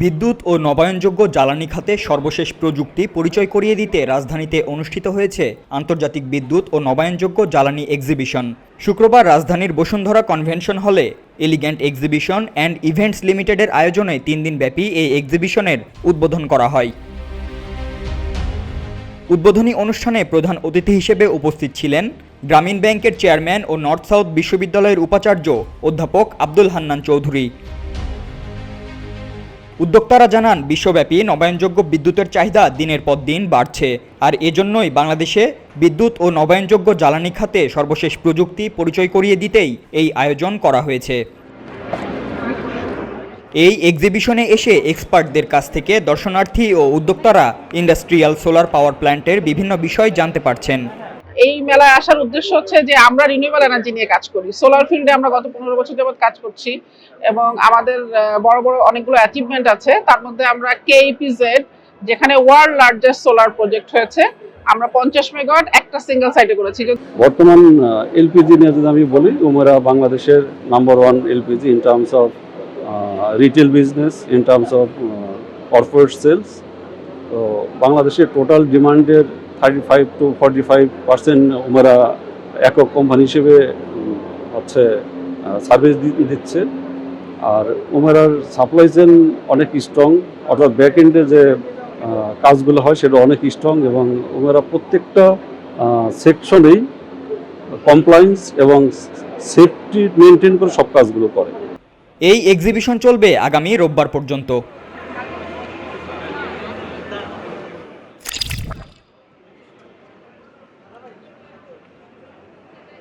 বিদ্যুৎ ও নবায়নযোগ্য জ্বালানি খাতে সর্বশেষ প্রযুক্তি পরিচয় করিয়ে দিতে রাজধানীতে অনুষ্ঠিত হয়েছে আন্তর্জাতিক বিদ্যুৎ ও নবায়নযোগ্য জ্বালানি এক্সিবিশন। শুক্রবার রাজধানীর বসুন্ধরা কনভেনশন হলে এলিগ্যান্ট এক্সিবিশন অ্যান্ড ইভেন্টস লিমিটেডের আয়োজনে 3 দিনব্যাপী এই এক্সিবিশনের উদ্বোধন করা হয়। উদ্বোধনী অনুষ্ঠানে প্রধান অতিথি হিসেবে উপস্থিত ছিলেন গ্রামীণ ব্যাংকের চেয়ারম্যান ও নর্থ সাউথ বিশ্ববিদ্যালয়ের উপাচার্য অধ্যাপক আব্দুল হান্নান চৌধুরী। উদ্যোক্তারা জানান, বিশ্বব্যাপী নবায়নযোগ্য বিদ্যুতের চাহিদা দিনের পর দিন বাড়ছে, আর এজন্যই বাংলাদেশে বিদ্যুৎ ও নবায়নযোগ্য জ্বালানি খাতে সর্বশেষ প্রযুক্তি পরিচয় করিয়ে দিতেই এই আয়োজন করা হয়েছে। এই এক্সিবিশনে এসে এক্সপার্টদের কাছ থেকে দর্শনার্থী ও উদ্যোক্তারা ইন্ডাস্ট্রিয়াল সোলার পাওয়ার প্ল্যান্টের বিভিন্ন বিষয় জানতে পারছেন। এই মেলায় আসার উদ্দেশ্য হচ্ছে যে আমরা রিনিউয়েবল এনার্জি নিয়ে কাজ করি। সোলার ফিল্ডে আমরা গত 15 বছর যাবত কাজ করছি এবং আমাদের বড় বড় অনেকগুলো অ্যাচিভমেন্ট আছে। তার মধ্যে আমরা কেইপিজেড, যেখানে ওয়ার্ল্ড লার্জেস্ট সোলার প্রজেক্ট হয়েছে, আমরা 50 মেগাওয়াট একটা সিঙ্গেল সাইটে করেছি। বর্তমান এলপিজি নিয়ে যদি আমি বলি, উমেরা বাংলাদেশের number 1 LPG in terms of retail business, in terms of corporate sales. তো বাংলাদেশের টোটাল ডিমান্ডের 35 to 45% উমেরা একক কোম্পানি হিসেবে হচ্ছে সার্ভিস দিচ্ছে। আর উমেরার সাপ্লাই চেন অনেক স্ট্রং, অর্থাৎ ব্যাক এন্ডে যে কাজগুলো হয় সেটা অনেক স্ট্রং, এবং উমেরা প্রত্যেকটা সেকশনেই কমপ্লায়েন্স এবং সেফটি মেনটেন করে সব কাজগুলো করে। এই এক্সিবিশন চলবে আগামী রোববার পর্যন্ত।